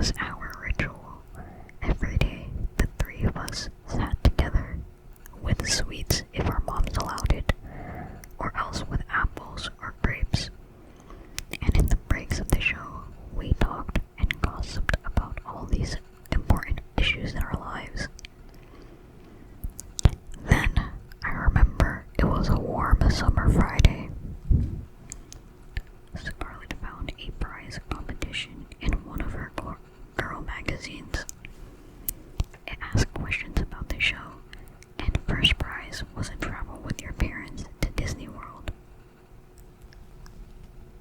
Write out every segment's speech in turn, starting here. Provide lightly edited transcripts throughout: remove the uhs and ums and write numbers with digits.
was our ritual. Every day, the three of us sat together with sweets if our moms allowed it, or else with apples or grapes. And in the breaks of the show, we talked and gossiped about all these important issues in our lives. Then, I remember it was a warm summer Friday. Scarlett found a prize competition in one of her girl magazines. It asked questions about the show, and first prize was a travel with your parents to Disney World.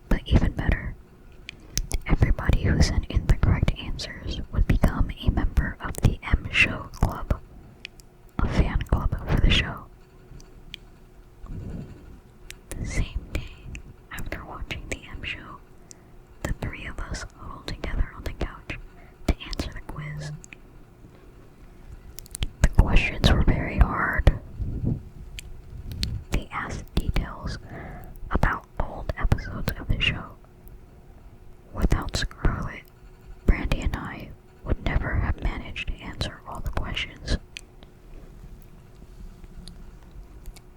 But even better, everybody who sent in the correct answers would become a member of the M Show Club, a fan club for the show. The same day, after watching the M Show, the three of us huddled together on the couch to answer the quiz. The questions were very hard. They asked details about old episodes of the show. Without Scarlett, Brandy and I would never have managed to answer all the questions.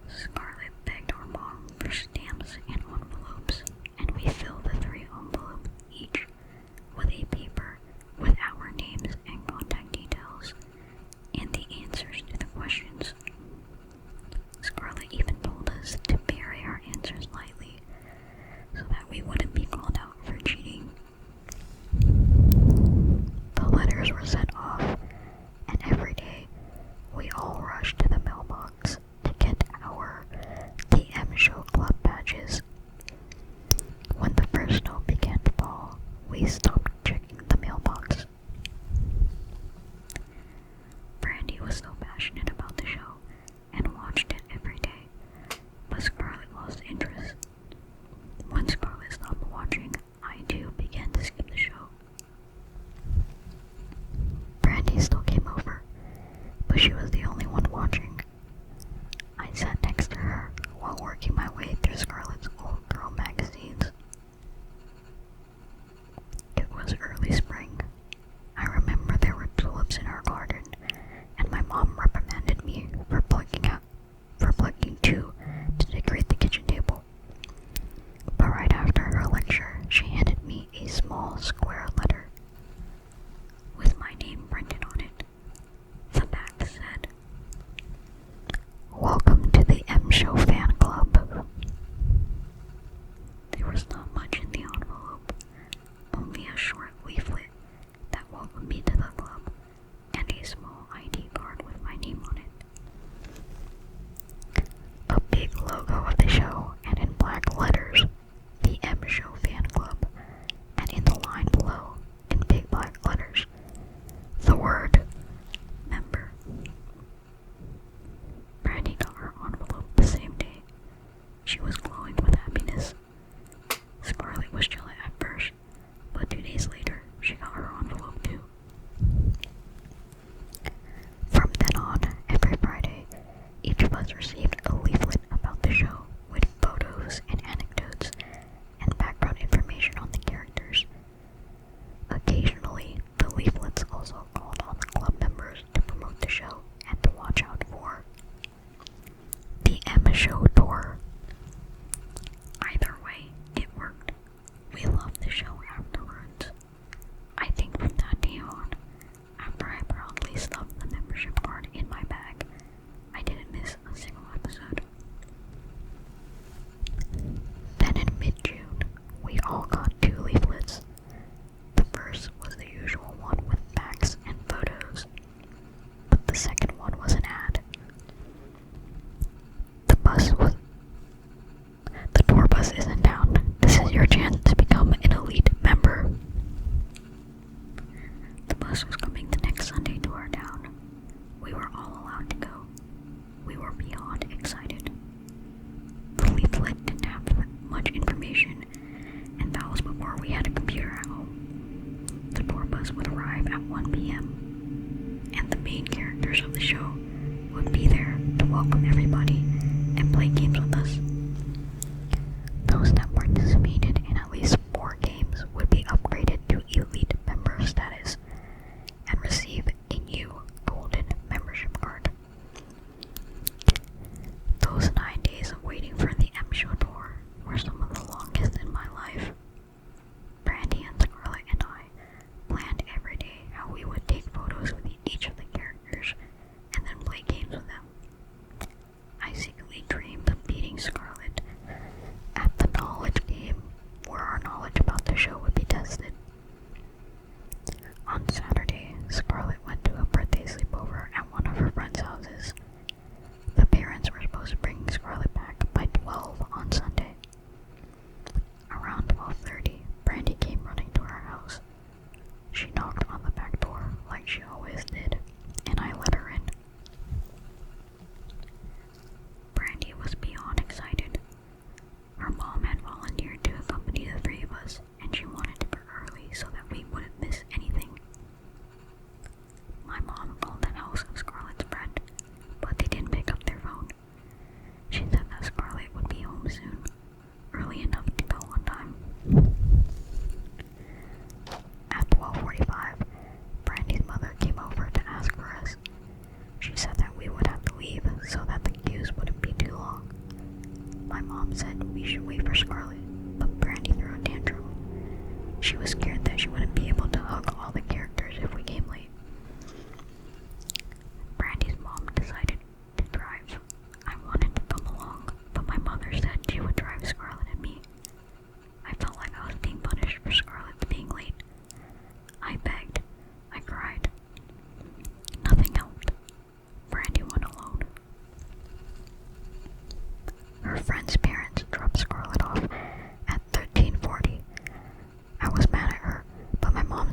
Scarlett begged our mom for stamps and envelopes, and we filled the 3 envelopes each with a paper with our names and contact details and the answers to the questions. Scarlett even told us to bury our answers lightly so that we wouldn't be called out for cheating. The letters were sent off, and every day we all rushed to the mailbox to get our DM Show Club badges. When the first snow began to fall, we stopped checking the mailbox. Brandy was so passionate about the show and watched it every day, but Scarlett lost interest. When Scarlett stopped watching, I too began to skip the show. Brandy still came over, but she was the only one watching. I sat next to her while working my way through Scarlett's old girl magazines. It was early spring. I remember there were tulips in our garden, and my mom reprimanded me for plucking 2 to decorate the kitchen table. But right after her lecture, she handed me a small square letter with my name printed on it. The back said, "Welcome to the M Show Fan Club." There was not much in the envelope, only a short leaflet that welcomed me to the club and a small ID card with my name on it. A big logo of the show, and in black letters, the M Show Fan Club, and in the line below, in big black letters, the word member. Brandy got her envelope the same day. She was glowing with happiness. Scarlett was jealous at first, but 2 days later, she got her envelope too. From then on, every Friday, each of us received a leaflet about the show with photos and anecdotes and background information on the characters. Occasionally, the leaflets also called on the club members to promote the show and to watch out for the M Show tour. Either way, it worked. We loved the show afterwards. I think from that day on, after I proudly stuffed the membership card in my bag, I didn't miss a single episode. Then in mid-June, we all got 2 leaflets. The first was the usual one with facts and photos, but the second one was an ad. The tour bus is in town. This is your chance to become an elite member. The bus was coming the next Sunday to our town. We were all allowed to go. We were beyond excited. The leaflet didn't have much information, and that was before we had a computer at home. The tour bus would arrive at 1 p.m., and the main characters of the show would be there to welcome everybody and play games with us. Those that participated in at least 4 games would be upgraded to elite member status.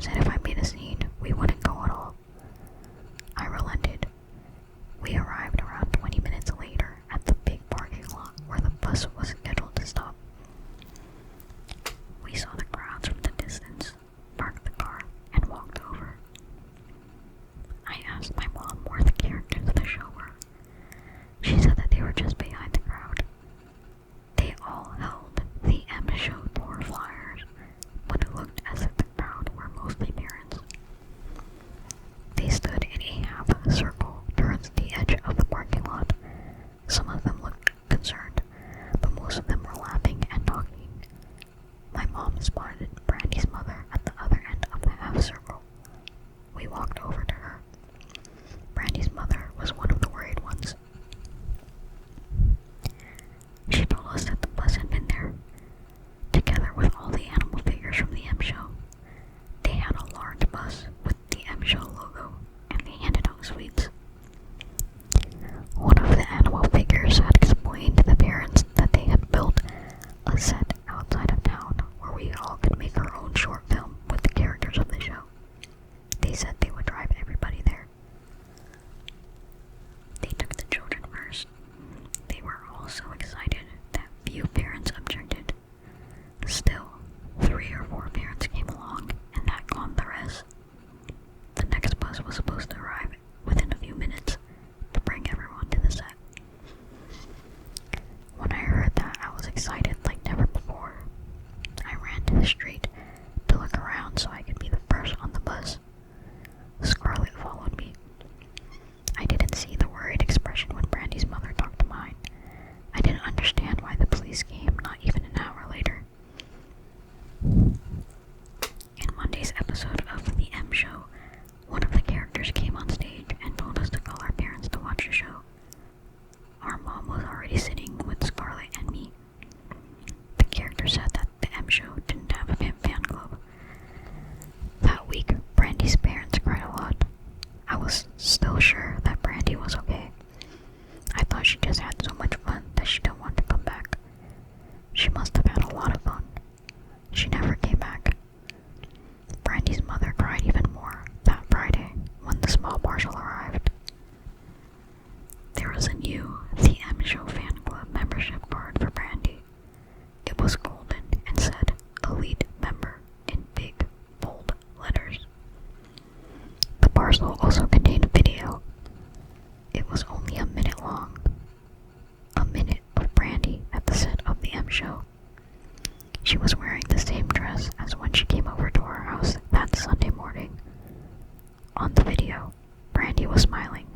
mom said if I made a scene, we wouldn't go at all. I relented. We arrived around 20 minutes later at the big parking lot where the bus was scheduled to stop. We saw the crowds from the distance, parked the car, and walked over. I asked my mom where the characters of the show were. She said that they were just behind the crowd. They all held the M Show tour flyers, but it looked as if the crowd were mostly parents. They stood in a half circle towards the edge of the parking lot. Some of them looked concerned, but most of them were laughing and talking. My mom spotted Brandy's mother at the other end of the half circle. We walked over to her. Brandy's mother was one of the worried ones. She told us that the bus had been there, together with all the animal figures from the M Show. They had a large bus with the M Show logo, and they handed out sweets. One of the animal figures had explained to the parents that they had built a set outside of town where we all could make our own short film with the characters of the show. They said they would drive everybody there. They took the children first. They were all so excited that few parents objected. Still, 3 or 4 parents came along, and that calmed the rest. The next bus was supposed to arrive within a few minutes to bring everyone to the set. When I heard that, I was excited like never before. I ran to the street to look around so I could be the first on the bus. Scarlett followed me. I didn't see the worried expression when Brandy's mother talked to mine. I didn't understand why the police came not even an hour later. In Monday's episode of The M Show, one of the characters came on stage and told us to call our parents to watch the show. Our mom was already sitting with Scarlett and me. The character said that the M Show didn't have a fan club. That week, Brandy's parents cried a lot. I was still sure that Brandy was okay. I thought she just had so much fun that she didn't want to come back. She must have had a lot of fun. She never came back. Brandy's mother cried even more that Friday when the small parcel arrived. There was a new The M Show fan club membership card for Brandy. It was golden and said Elite Member in big, bold letters. The parcel also contained a video. It was only a minute long. A minute of Brandy at the set of The M Show. She was wearing the same dress as when she came over to our house that Sunday morning. On the video, Brandy was smiling.